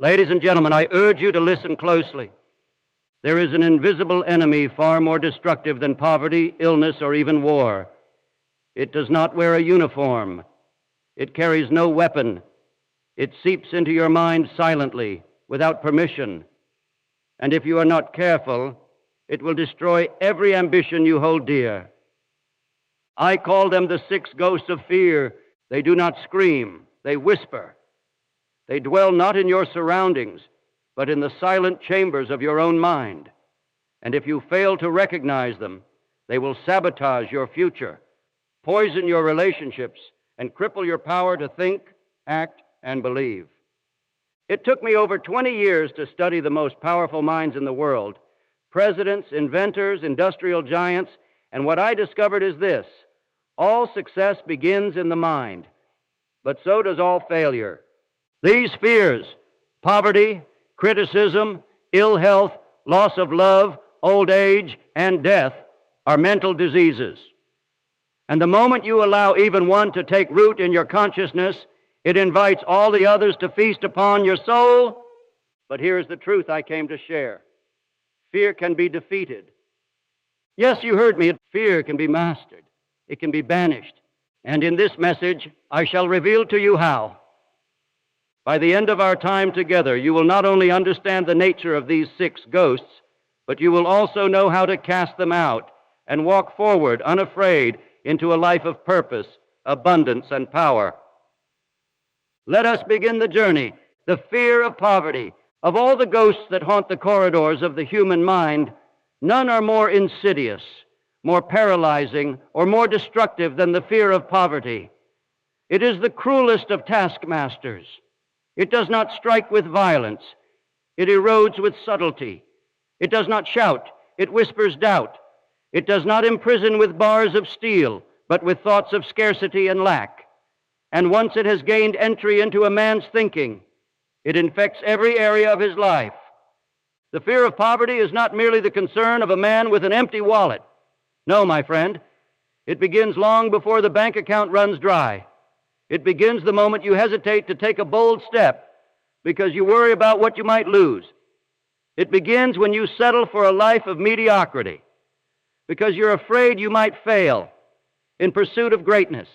Ladies and gentlemen, I urge you to listen closely. There is an invisible enemy far more destructive than poverty, illness, or even war. It does not wear a uniform. It carries no weapon. It seeps into your mind silently, without permission. And if you are not careful, it will destroy every ambition you hold dear. I call them the 6 ghosts of fear. They do not scream, they whisper. They dwell not in your surroundings, but in the silent chambers of your own mind. And if you fail to recognize them, they will sabotage your future, poison your relationships, and cripple your power to think, act, and believe. It took me over 20 years to study the most powerful minds in the world, presidents, inventors, industrial giants, and what I discovered is this: all success begins in the mind, but so does all failure. These fears, poverty, criticism, ill health, loss of love, old age, and death, are mental diseases. And the moment you allow even one to take root in your consciousness, it invites all the others to feast upon your soul. But here's the truth I came to share. Fear can be defeated. Yes, you heard me. Fear can be mastered. It can be banished. And in this message, I shall reveal to you how. By the end of our time together, you will not only understand the nature of these 6 ghosts, but you will also know how to cast them out and walk forward unafraid into a life of purpose, abundance, and power. Let us begin the journey. The fear of poverty. Of all the ghosts that haunt the corridors of the human mind, none are more insidious, more paralyzing, or more destructive than the fear of poverty. It is the cruelest of taskmasters. It does not strike with violence. It erodes with subtlety. It does not shout. It whispers doubt. It does not imprison with bars of steel, but with thoughts of scarcity and lack. And once it has gained entry into a man's thinking, it infects every area of his life. The fear of poverty is not merely the concern of a man with an empty wallet. No, my friend, it begins long before the bank account runs dry. It begins the moment you hesitate to take a bold step because you worry about what you might lose. It begins when you settle for a life of mediocrity because you're afraid you might fail in pursuit of greatness.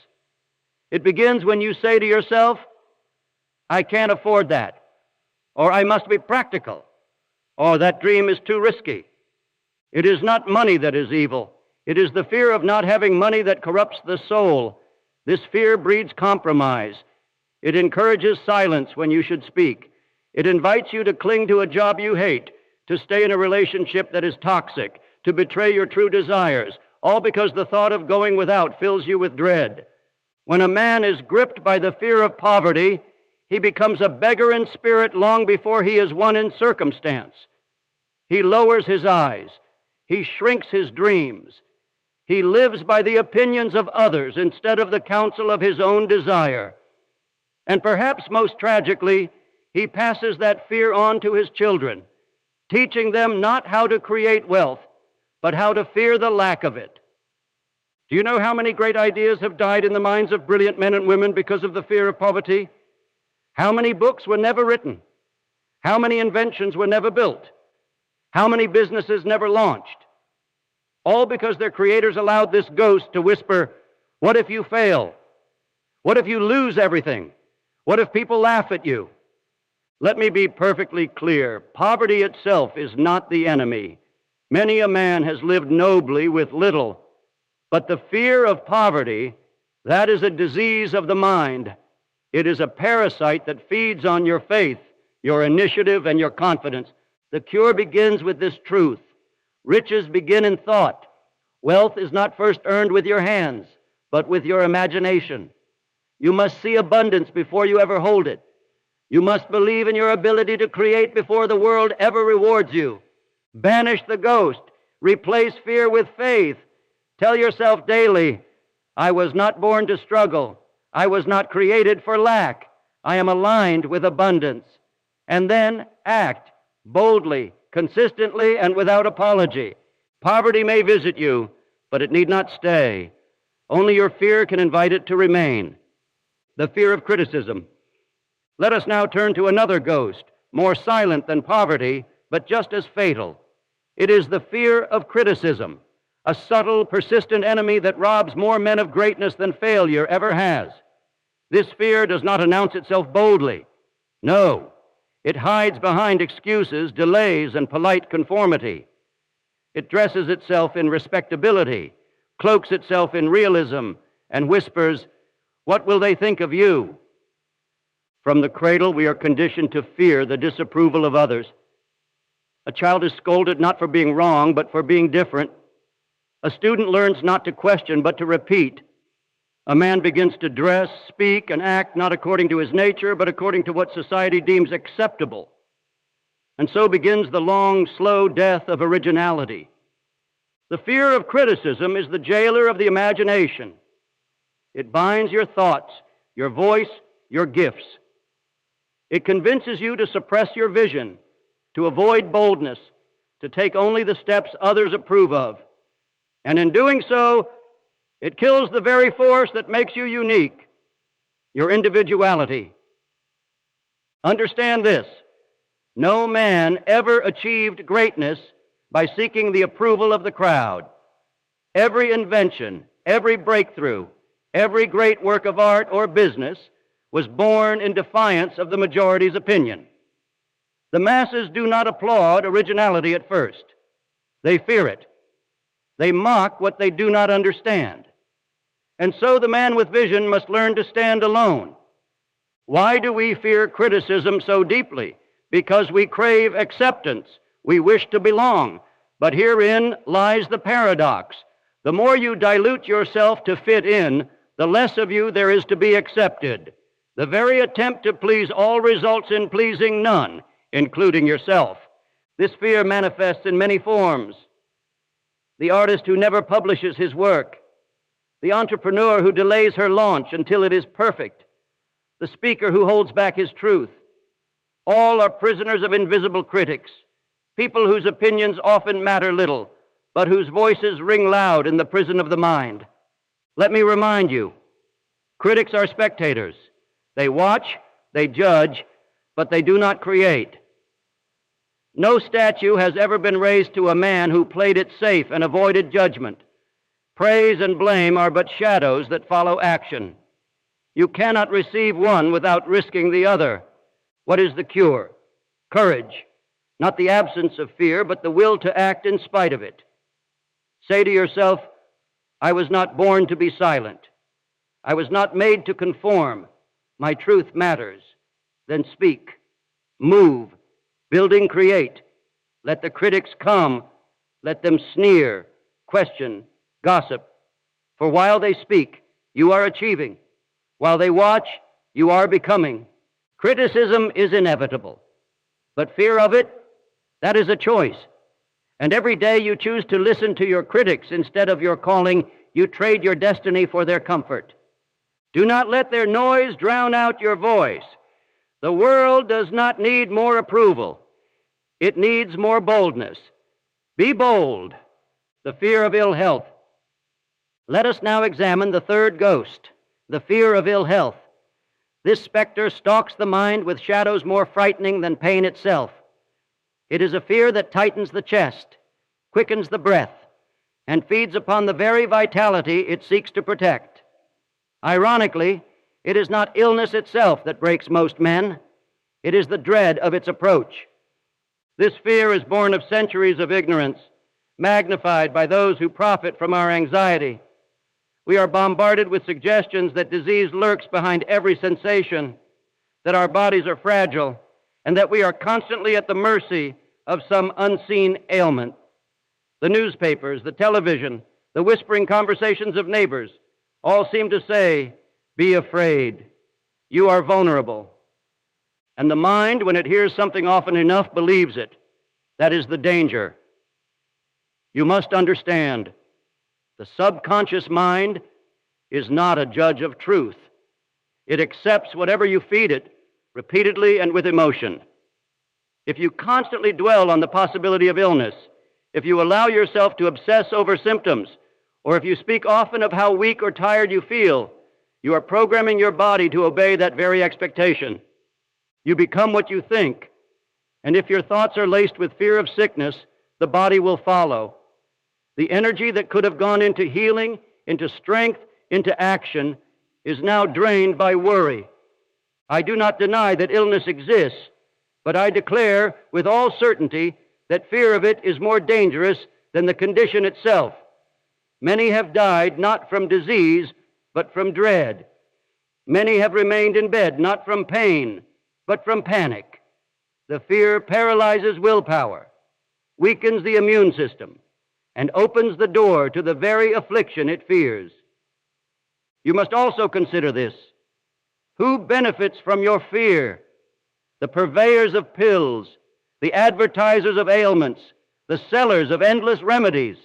It begins when you say to yourself, I can't afford that, or I must be practical, or that dream is too risky. It is not money that is evil. It is the fear of not having money that corrupts the soul. This fear breeds compromise. It encourages silence when you should speak. It invites you to cling to a job you hate, to stay in a relationship that is toxic, to betray your true desires, all because the thought of going without fills you with dread. When a man is gripped by the fear of poverty, he becomes a beggar in spirit long before he is one in circumstance. He lowers his eyes. He shrinks his dreams. He lives by the opinions of others instead of the counsel of his own desire. And perhaps most tragically, he passes that fear on to his children, teaching them not how to create wealth, but how to fear the lack of it. Do you know how many great ideas have died in the minds of brilliant men and women because of the fear of poverty? How many books were never written? How many inventions were never built? How many businesses never launched? All because their creators allowed this ghost to whisper, what if you fail? What if you lose everything? What if people laugh at you? Let me be perfectly clear. Poverty itself is not the enemy. Many a man has lived nobly with little. But the fear of poverty, that is a disease of the mind. It is a parasite that feeds on your faith, your initiative, and your confidence. The cure begins with this truth. Riches begin in thought. Wealth is not first earned with your hands, but with your imagination. You must see abundance before you ever hold it. You must believe in your ability to create before the world ever rewards you. Banish the ghost. Replace fear with faith. Tell yourself daily, I was not born to struggle. I was not created for lack. I am aligned with abundance. And then act boldly, consistently, and without apology. Poverty may visit you, but it need not stay. Only your fear can invite it to remain. The fear of criticism. Let us now turn to another ghost, more silent than poverty, but just as fatal. It is the fear of criticism, a subtle, persistent enemy that robs more men of greatness than failure ever has. This fear does not announce itself boldly. No, it hides behind excuses, delays, and polite conformity. It dresses itself in respectability, cloaks itself in realism, and whispers, "What will they think of you?" From the cradle, we are conditioned to fear the disapproval of others. A child is scolded not for being wrong, but for being different. A student learns not to question, but to repeat. A man begins to dress, speak, and act not according to his nature, but according to what society deems acceptable. And so begins the long, slow death of originality. The fear of criticism is the jailer of the imagination. It binds your thoughts, your voice, your gifts. It convinces you to suppress your vision, to avoid boldness, to take only the steps others approve of. And in doing so, it kills the very force that makes you unique, your individuality. Understand this: no man ever achieved greatness by seeking the approval of the crowd. Every invention, every breakthrough, every great work of art or business was born in defiance of the majority's opinion. The masses do not applaud originality at first. They fear it. They mock what they do not understand. And so the man with vision must learn to stand alone. Why do we fear criticism so deeply? Because we crave acceptance. We wish to belong. But herein lies the paradox. The more you dilute yourself to fit in, the less of you there is to be accepted. The very attempt to please all results in pleasing none, including yourself. This fear manifests in many forms. The artist who never publishes his work, the entrepreneur who delays her launch until it is perfect, the speaker who holds back his truth. All are prisoners of invisible critics, people whose opinions often matter little, but whose voices ring loud in the prison of the mind. Let me remind you, critics are spectators. They watch, they judge, but they do not create. No statue has ever been raised to a man who played it safe and avoided judgment. Praise and blame are but shadows that follow action. You cannot receive one without risking the other. What is the cure? Courage. Not the absence of fear, but the will to act in spite of it. Say to yourself, I was not born to be silent. I was not made to conform. My truth matters. Then speak. Move. Building, create. Let the critics come. Let them sneer, question, gossip. For while they speak, you are achieving. While they watch, you are becoming. Criticism is inevitable, but fear of it, that is a choice. And every day you choose to listen to your critics instead of your calling, you trade your destiny for their comfort. Do not let their noise drown out your voice. The world does not need more approval. It needs more boldness. Be bold, the fear of ill health. Let us now examine the third ghost, the fear of ill health. This specter stalks the mind with shadows more frightening than pain itself. It is a fear that tightens the chest, quickens the breath, and feeds upon the very vitality it seeks to protect. Ironically, it is not illness itself that breaks most men. It is the dread of its approach. This fear is born of centuries of ignorance, magnified by those who profit from our anxiety. We are bombarded with suggestions that disease lurks behind every sensation, that our bodies are fragile, and that we are constantly at the mercy of some unseen ailment. The newspapers, the television, the whispering conversations of neighbors all seem to say, be afraid. You are vulnerable. And the mind, when it hears something often enough, believes it. That is the danger. You must understand, the subconscious mind is not a judge of truth. It accepts whatever you feed it, repeatedly and with emotion. If you constantly dwell on the possibility of illness, if you allow yourself to obsess over symptoms, or if you speak often of how weak or tired you feel, you are programming your body to obey that very expectation. You become what you think, And if your thoughts are laced with fear of sickness, the body will follow. The energy that could have gone into healing, into strength, into action, is now drained by worry. I do not deny that illness exists, but I declare with all certainty that fear of it is more dangerous than the condition itself. Many have died not from disease, but from dread. Many have remained in bed not from pain, but from panic. The fear paralyzes willpower, weakens the immune system, and opens the door to the very affliction it fears. You must also consider this. Who benefits from your fear? The purveyors of pills, the advertisers of ailments, the sellers of endless remedies.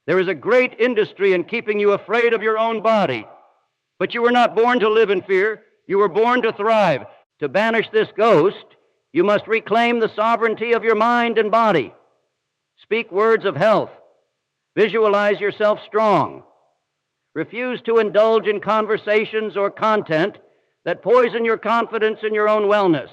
There is a great industry in keeping you afraid of your own body. But you were not born to live in fear. You were born to thrive. To banish this ghost, you must reclaim the sovereignty of your mind and body. Speak words of health. Visualize yourself strong. Refuse to indulge in conversations or content that poison your confidence in your own wellness.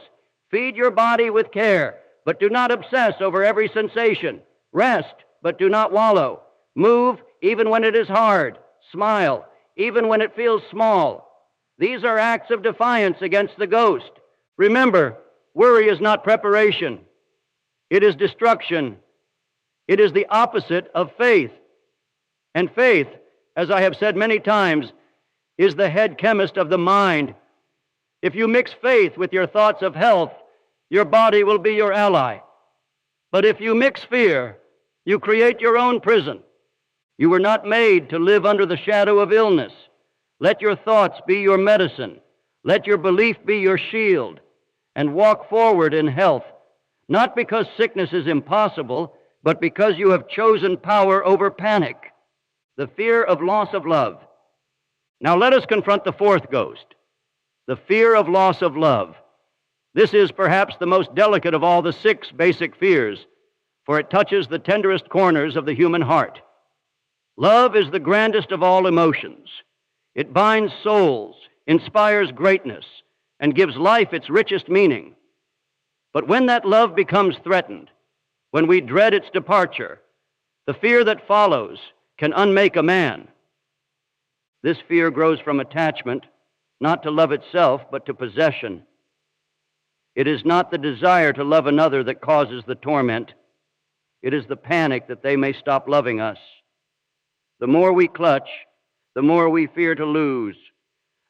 Feed your body with care, but do not obsess over every sensation. Rest, but do not wallow. Move even when it is hard. Smile even when it feels small. These are acts of defiance against the ghost. Remember, worry is not preparation. It is destruction. It is the opposite of faith. And faith, as I have said many times, is the head chemist of the mind. If you mix faith with your thoughts of health, your body will be your ally. But if you mix fear, you create your own prison. You were not made to live under the shadow of illness. Let your thoughts be your medicine. Let your belief be your shield. And walk forward in health, not because sickness is impossible, but because you have chosen power over panic, the fear of loss of love. Now let us confront the fourth ghost, the fear of loss of love. This is perhaps the most delicate of all the 6 basic fears, for it touches the tenderest corners of the human heart. Love is the grandest of all emotions. It binds souls, inspires greatness, and gives life its richest meaning. But when that love becomes threatened, when we dread its departure, the fear that follows can unmake a man. This fear grows from attachment, not to love itself, but to possession. It is not the desire to love another that causes the torment. It is the panic that they may stop loving us. The more we clutch, the more we fear to lose.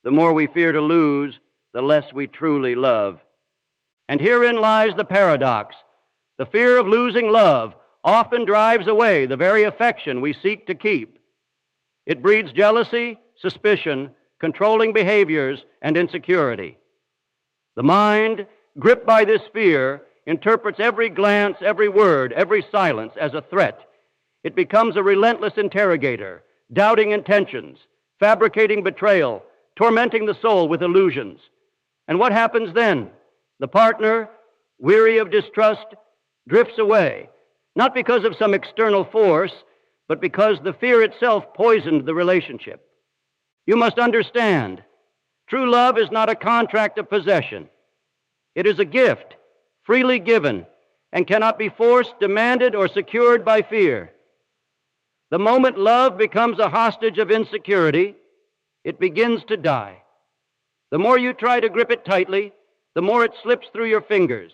The more we fear to lose, the less we truly love. And herein lies the paradox. The fear of losing love often drives away the very affection we seek to keep. It breeds jealousy, suspicion, controlling behaviors, and insecurity. The mind, gripped by this fear, interprets every glance, every word, every silence as a threat. It becomes a relentless interrogator, doubting intentions, fabricating betrayal, tormenting the soul with illusions. And what happens then? The partner, weary of distrust, drifts away, not because of some external force, but because the fear itself poisoned the relationship. You must understand, true love is not a contract of possession. It is a gift, freely given, and cannot be forced, demanded, or secured by fear. The moment love becomes a hostage of insecurity, it begins to die. The more you try to grip it tightly, the more it slips through your fingers.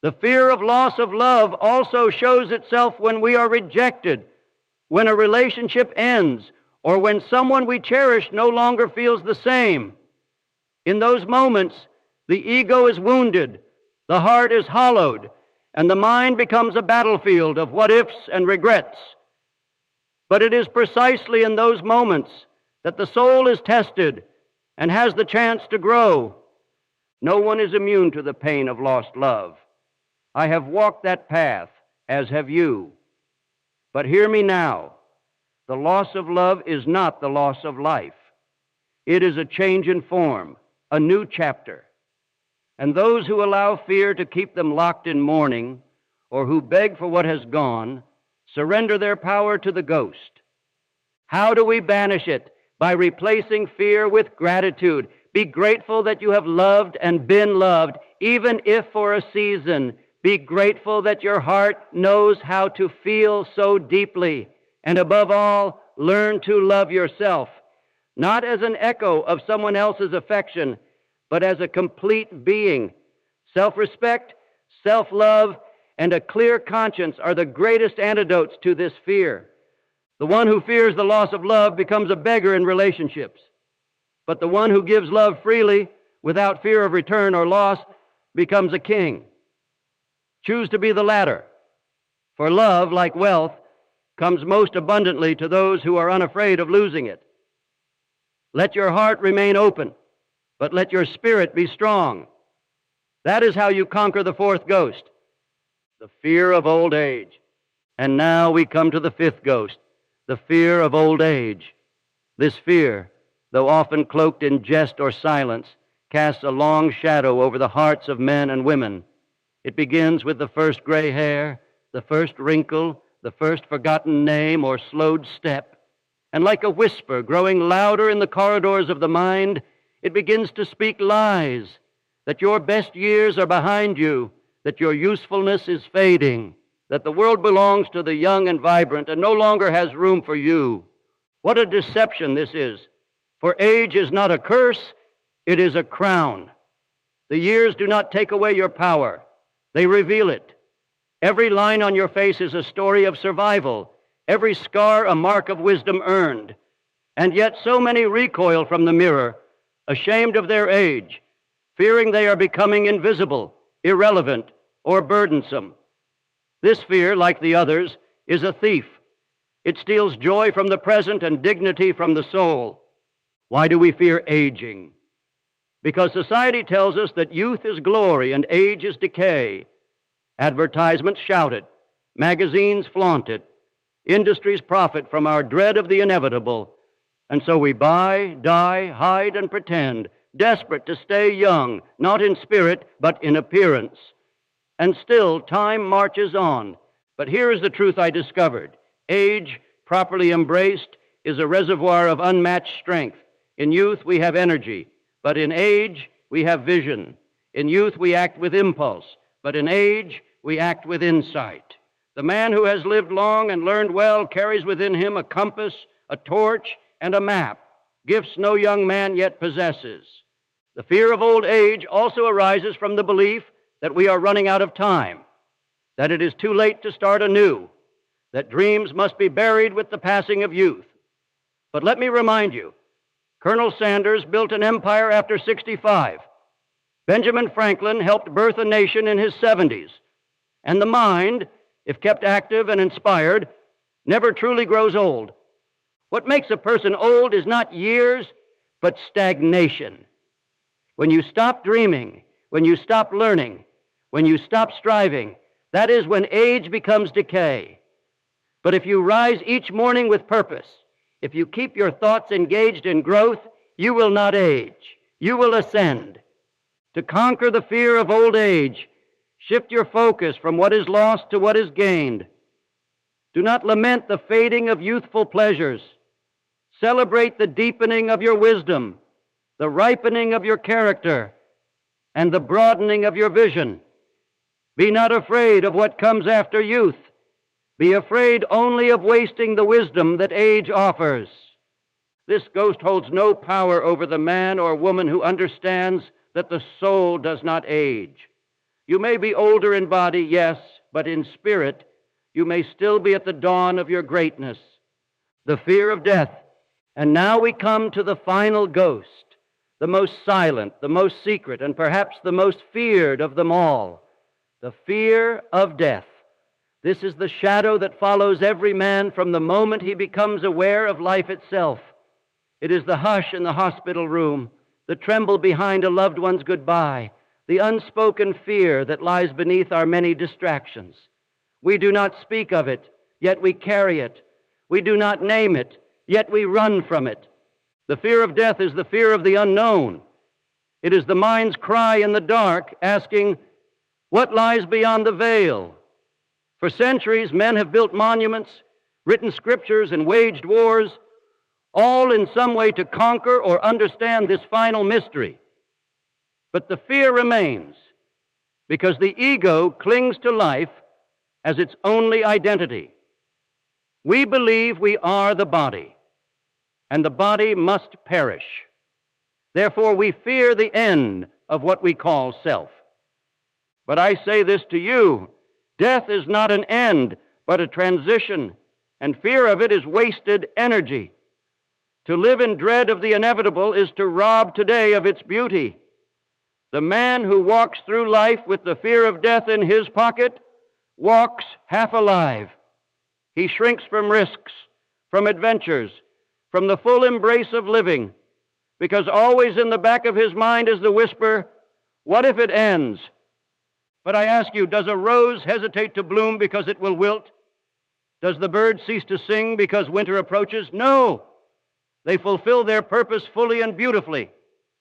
The fear of loss of love also shows itself when we are rejected, when a relationship ends, or when someone we cherish no longer feels the same. In those moments, the ego is wounded, the heart is hollowed, and the mind becomes a battlefield of what-ifs and regrets. But it is precisely in those moments that the soul is tested and has the chance to grow. No one is immune to the pain of lost love. I have walked that path, as have you. But hear me now. The loss of love is not the loss of life. It is a change in form, a new chapter. And those who allow fear to keep them locked in mourning, or who beg for what has gone, surrender their power to the ghost. How do we banish it? By replacing fear with gratitude. Be grateful that you have loved and been loved, even if for a season, be grateful that your heart knows how to feel so deeply. And above all, learn to love yourself, not as an echo of someone else's affection, but as a complete being. Self-respect, self-love, and a clear conscience are the greatest antidotes to this fear. The one who fears the loss of love becomes a beggar in relationships. But the one who gives love freely, without fear of return or loss, becomes a king. Choose to be the latter, for love, like wealth, comes most abundantly to those who are unafraid of losing it. Let your heart remain open, but let your spirit be strong. That is how you conquer the fourth ghost, the fear of old age. And now we come to the fifth ghost, the fear of old age. This fear, though often cloaked in jest or silence, casts a long shadow over the hearts of men and women. It begins with the first gray hair, the first wrinkle, the first forgotten name or slowed step. And like a whisper growing louder in the corridors of the mind, it begins to speak lies, that your best years are behind you, that your usefulness is fading, that the world belongs to the young and vibrant and no longer has room for you. What a deception this is, for age is not a curse, it is a crown. The years do not take away your power, they reveal it. Every line on your face is a story of survival, every scar a mark of wisdom earned. And yet so many recoil from the mirror, ashamed of their age, fearing they are becoming invisible, irrelevant, or burdensome. This fear, like the others, is a thief. It steals joy from the present and dignity from the soul. Why do we fear aging? Because society tells us that youth is glory and age is decay. Advertisements shout it, magazines flaunt it, industries profit from our dread of the inevitable, and so we buy, die, hide, and pretend, desperate to stay young, not in spirit, but in appearance. And still, time marches on. But here is the truth I discovered. Age, properly embraced, is a reservoir of unmatched strength. In youth, we have energy, but in age, we have vision. In youth, we act with impulse, but in age, we act with insight. The man who has lived long and learned well carries within him a compass, a torch, and a map, gifts no young man yet possesses. The fear of old age also arises from the belief that we are running out of time, that it is too late to start anew, that dreams must be buried with the passing of youth. But let me remind you, Colonel Sanders built an empire after 65. Benjamin Franklin helped birth a nation in his 70s. And the mind, if kept active and inspired, never truly grows old. What makes a person old is not years, but stagnation. When you stop dreaming, when you stop learning, when you stop striving, that is when age becomes decay. But if you rise each morning with purpose, if you keep your thoughts engaged in growth, you will not age. You will ascend. To conquer the fear of old age, shift your focus from what is lost to what is gained. Do not lament the fading of youthful pleasures. Celebrate the deepening of your wisdom, the ripening of your character, and the broadening of your vision. Be not afraid of what comes after youth. Be afraid only of wasting the wisdom that age offers. This ghost holds no power over the man or woman who understands that the soul does not age. You may be older in body, yes, but in spirit, you may still be at the dawn of your greatness. The fear of death. And now we come to the final ghost, the most silent, the most secret, and perhaps the most feared of them all, the fear of death. This is the shadow that follows every man from the moment he becomes aware of life itself. It is the hush in the hospital room, the tremble behind a loved one's goodbye, the unspoken fear that lies beneath our many distractions. We do not speak of it, yet we carry it. We do not name it, yet we run from it. The fear of death is the fear of the unknown. It is the mind's cry in the dark, asking, what lies beyond the veil? For centuries, men have built monuments, written scriptures, and waged wars, all in some way to conquer or understand this final mystery. But the fear remains. because the ego clings to life as its only identity. We believe we are the body, and the body must perish. Therefore, we fear the end of what we call self. But I say this to you, death is not an end, but a transition, and fear of it is wasted energy. To live in dread of the inevitable is to rob today of its beauty. The man who walks through life with the fear of death in his pocket walks half alive. He shrinks from risks, from adventures, from the full embrace of living, because always in the back of his mind is the whisper, what if it ends? But I ask you, does a rose hesitate to bloom because it will wilt? Does the bird cease to sing because winter approaches? No. They fulfill their purpose fully and beautifully.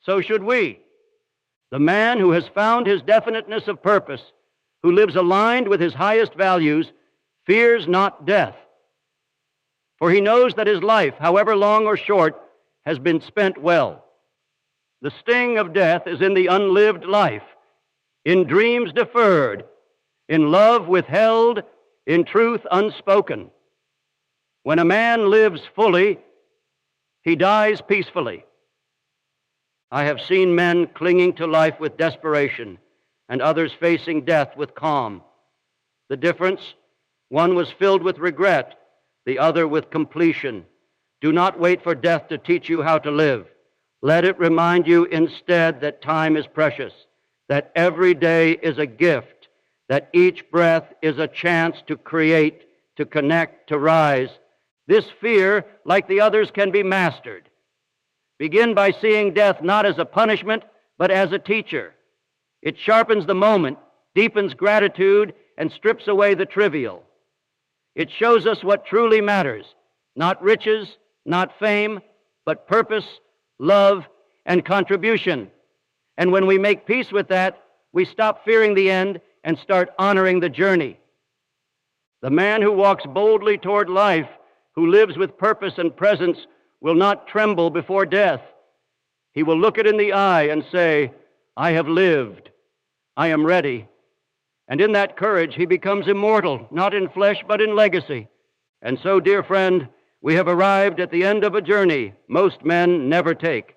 So should we. The man who has found his definiteness of purpose, who lives aligned with his highest values, fears not death. For he knows that his life, however long or short, has been spent well. The sting of death is in the unlived life, in dreams deferred, in love withheld, in truth unspoken. When a man lives fully, he dies peacefully. I have seen men clinging to life with desperation and others facing death with calm. The difference, one was filled with regret, the other with completion. Do not wait for death to teach you how to live. Let it remind you instead that time is precious, that every day is a gift, that each breath is a chance to create, to connect, to rise. This fear, like the others, can be mastered. Begin by seeing death not as a punishment, but as a teacher. It sharpens the moment, deepens gratitude, and strips away the trivial. It shows us what truly matters, not riches, not fame, but purpose, love, and contribution. And when we make peace with that, we stop fearing the end and start honoring the journey. The man who walks boldly toward life, who lives with purpose and presence, will not tremble before death. He will look it in the eye and say, I have lived. I am ready. And in that courage, he becomes immortal, not in flesh, but in legacy. And so, dear friend, we have arrived at the end of a journey most men never take.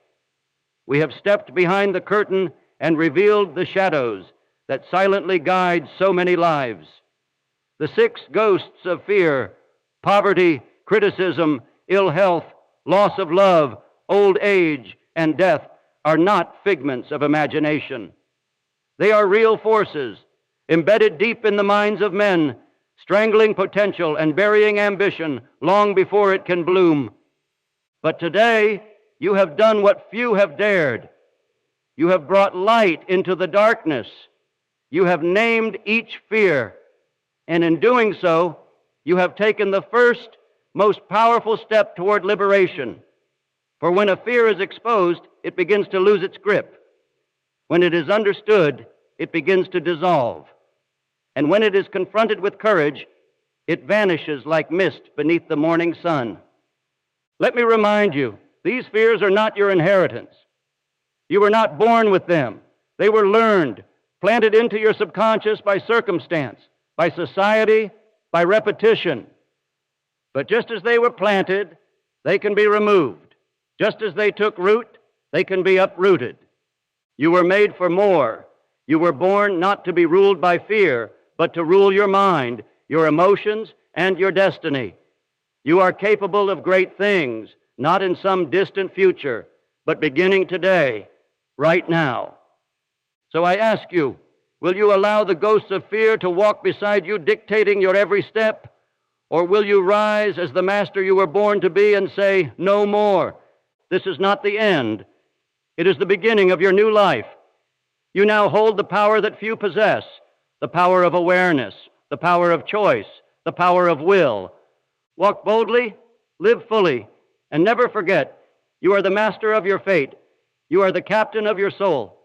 We have stepped behind the curtain and revealed the shadows that silently guide so many lives. The 6 ghosts of fear, poverty, criticism, ill health, loss of love, old age, and death, are not figments of imagination. They are real forces, embedded deep in the minds of men, strangling potential and burying ambition long before it can bloom. But today, you have done what few have dared. You have brought light into the darkness. You have named each fear. And in doing so, you have taken the first, most powerful step toward liberation. For when a fear is exposed, it begins to lose its grip. When it is understood, it begins to dissolve. And when it is confronted with courage, it vanishes like mist beneath the morning sun. Let me remind you, these fears are not your inheritance. You were not born with them. They were learned, planted into your subconscious by circumstance, by society, by repetition. But just as they were planted, they can be removed. Just as they took root, they can be uprooted. You were made for more. You were born not to be ruled by fear, but to rule your mind, your emotions, and your destiny. You are capable of great things, not in some distant future, but beginning today, right now. So I ask you, will you allow the ghosts of fear to walk beside you, dictating your every step? Or will you rise as the master you were born to be and say, no more? This is not the end. It is the beginning of your new life. You now hold the power that few possess, the power of awareness, the power of choice, the power of will. Walk boldly, live fully, and never forget, you are the master of your fate. You are the captain of your soul.